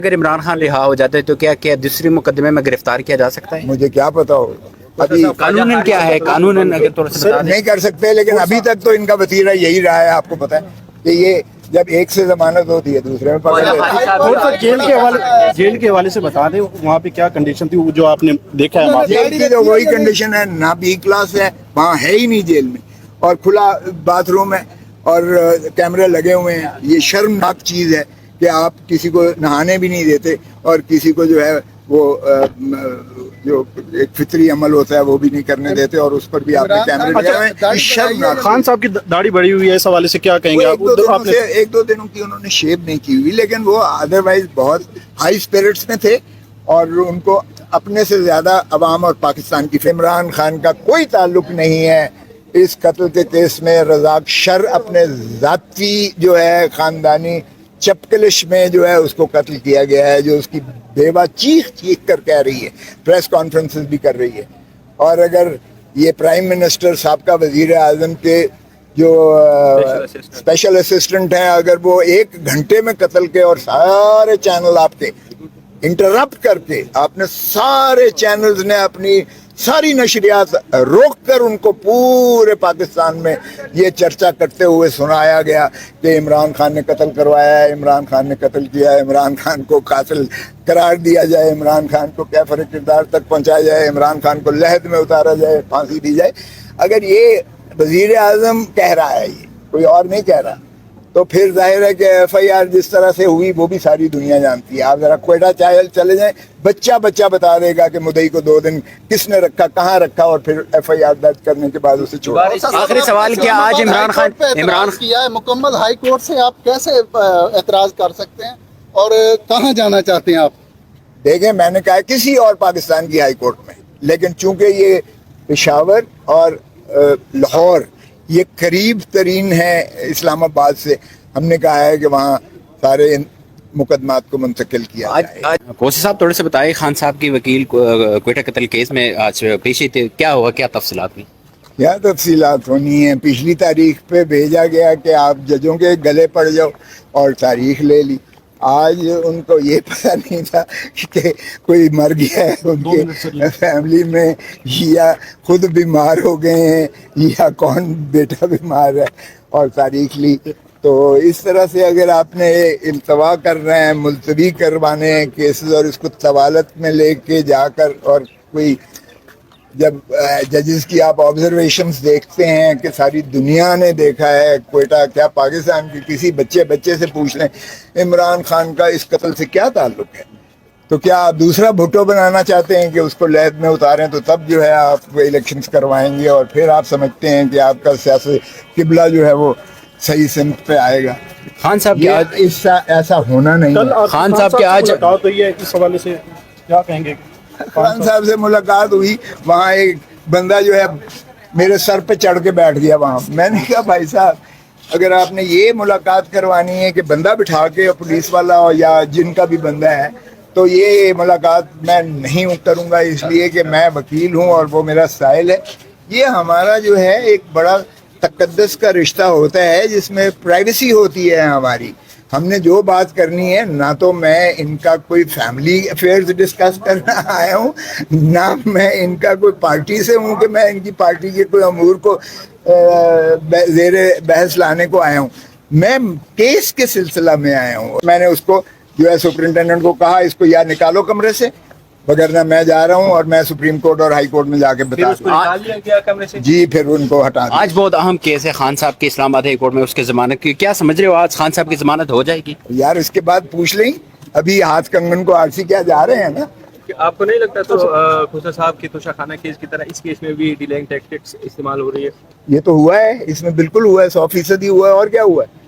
اگر عمران خان رہا ہو جاتے تو کیا دوسری مقدمے میں گرفتار کیا جا سکتا ہے؟ مجھے کیا پتا ہو ابھی قانوناً کیا ہے؟ قانوناً اگر تھوڑا سا بتا دیں۔ نہیں کر سکتے، لیکن ابھی تک تو ان کا وتیرہ یہی رہا ہے. آپ کو پتا ہے کہ یہ جب ایک سے ضمانت ہوتی ہے دوسرے میں پکڑ لیتے ہیں. جیل کے حوالے سے بتا دیں وہاں پہ کیا کنڈیشن تھی جو آپ نے دیکھا ہے؟ جیل کی تو وہی کنڈیشن ہے، نہ بی کلاس ہے وہاں، ہے ہی نہیں جیل میں، اور کھلا باتھ روم ہے اور کیمرے لگے ہوئے ہیں. یہ شرمناک چیز ہے کہ آپ کسی کو نہانے بھی نہیں دیتے اور کسی کو جو ہے وہ جو ایک فطری عمل ہوتا ہے وہ بھی نہیں کرنے دیتے، اور اس پر بھی آپ نے کیمرے لگے ہوئے ہیں. شرمناک. خان صاحب کی داڑھی بڑی ہوئی ہے، اس حوالے سے کیا کہیں گے آپ؟ ایک دو دنوں کی انہوں نے شیو نہیں کی ہوئی، لیکن وہ ادروائز بہت ہائی اسپرٹس میں تھے اور ان کو اپنے سے زیادہ عوام اور پاکستان کی. عمران خان کا کوئی تعلق نہیں ہے اس قتل کے کیس میں. رزاق شر اپنے ذاتی جو ہے خاندانی چپکلش میں جو ہے اس کو قتل کیا گیا ہے، جو اس کی بیوہ چیخ چیخ کر کہہ رہی ہے، پریس کانفرنسز بھی کر رہی ہے. اور اگر یہ پرائم منسٹر سابقہ وزیر اعظم کے جو اسپیشل اسسٹنٹ ہیں، اگر وہ ایک گھنٹے میں قتل کے اور سارے چینل آپ کے انٹرپٹ کر کے، آپ نے سارے چینلز نے اپنی ساری نشریات روک کر ان کو پورے پاکستان میں یہ چرچا کرتے ہوئے سنایا گیا کہ عمران خان نے قتل کروایا ہے، عمران خان نے قتل کیا ہے، عمران خان کو قاتل قرار دیا جائے، عمران خان کو کیفر کردار تک پہنچایا جائے، عمران خان کو لحد میں اتارا جائے، پھانسی دی جائے. اگر یہ وزیر اعظم کہہ رہا ہے، یہ کوئی اور نہیں کہہ رہا، تو پھر ظاہر ہے کہ ایف آئی آر جس طرح سے ہوئی وہ بھی ساری دنیا جانتی ہے. آپ ذرا کوئٹہ چلے جائیں، بچہ بتا دے گا کہ مدعی کو 2 دن کس نے رکھا، کہاں رکھا، اور پھر ایف آئی آر درج کرنے کے بعد اسے چھوڑا. آخری سوال کیا آج عمران کیا ہے مکمل ہائی کورٹ سے آپ کیسے اعتراض کر سکتے ہیں اور کہاں جانا چاہتے ہیں آپ؟ دیکھیں، میں نے کہا کسی اور پاکستان کی ہائی کورٹ میں، لیکن چونکہ یہ پشاور اور لاہور یہ قریب ترین ہے اسلام آباد سے، ہم نے کہا ہے کہ وہاں سارے مقدمات کو منتقل کیا جائے. کوسی صاحب تھوڑے سے بتائیں، خان صاحب کی وکیل کوئٹہ قتل کیس میں آج پیشی تھی، کیا ہوا، کیا تفصیلات ہوئی؟ کیا تفصیلات ہونی ہیں؟ پچھلی تاریخ پہ بھیجا گیا کہ آپ ججوں کے گلے پڑ جاؤ اور تاریخ لے لی. آج ان کو یہ پتہ نہیں تھا کہ کوئی مر گیا ہے ان کے فیملی میں، یا خود بیمار ہو گئے ہیں، یا کون بیٹا بیمار ہے، اور تاریخ لی. تو اس طرح سے اگر آپ نے التوا کر رہے ہیں، ملتوی کروانے ہیں کیسز، اور اس کو طوالت میں لے کے جا کر، اور کوئی جب ججز کی آپ آبزرویشنز دیکھتے ہیں کہ ساری دنیا نے دیکھا ہے کوئٹہ، کیا پاکستان کے کسی بچے سے پوچھ لیں عمران خان کا اس قتل سے کیا تعلق ہے، تو کیا آپ دوسرا بھٹو بنانا چاہتے ہیں کہ اس کو لحد میں اتاریں؟ تو تب جو ہے آپ الیکشنز کروائیں گے اور پھر آپ سمجھتے ہیں کہ آپ کا سیاسی قبلہ جو ہے وہ صحیح سمت پہ آئے گا. خان صاحب ایسا ہونا نہیں ہے. خان صاحب کے آج بات ہوئی ہے، اس حوالے سے کیا کہیں گے؟ خان صاحب سے ملاقات ہوئی، وہاں ایک بندہ جو ہے میرے سر پہ چڑھ کے بیٹھ گیا وہاں. میں نے کہا بھائی صاحب، اگر آپ نے یہ ملاقات کروانی ہے کہ بندہ بٹھا کے پولیس والا یا جن کا بھی بندہ ہے، تو یہ ملاقات میں نہیں کروں گا، اس لیے کہ میں وکیل ہوں اور وہ میرا سائل ہے. یہ ہمارا جو ہے ایک بڑا تقدس کا رشتہ ہوتا ہے جس میں پرائیویسی ہوتی ہے ہماری. ہم نے جو بات کرنی ہے، نہ تو میں ان کا کوئی فیملی افیئرز ڈسکس کرنا آیا ہوں، نہ میں ان کا کوئی پارٹی سے ہوں کہ میں ان کی پارٹی کے کوئی امور کو زیر بحث لانے کو آیا ہوں. میں کیس کے سلسلہ میں آیا ہوں. میں نے اس کو جو ہے سپرنٹینڈنٹ کو کہا اس کو یا نکالو کمرے سے، وگرنہ میں جا رہا ہوں اور میں سپریم کورٹ اور ہائی کورٹ میں جا کے بتا دوں. جی، پھر ان کو ہٹا دیا. آج بہت اہم کیس ہے خان صاحب کی اسلام آباد ہائی کورٹ میں، اس کی ضمانت کی، کیا سمجھ رہے ہو آج خان صاحب کی ضمانت ہو جائے گی؟ یار اس کے بعد پوچھ لیں، ابھی ہاتھ کنگن کو آرسی کیا جا رہے ہیں نا. آپ کو نہیں لگتا تو کھوسا صاحب کی توشہ خانہ کیس کی طرح اس کیس میں بھی ڈیلنگ ٹیکٹکس استعمال ہو رہی ہے؟ یہ تو ہوا ہے، اس میں بالکل ہوا ہے، 100% ہوا ہے. اور کیا ہوا ہے؟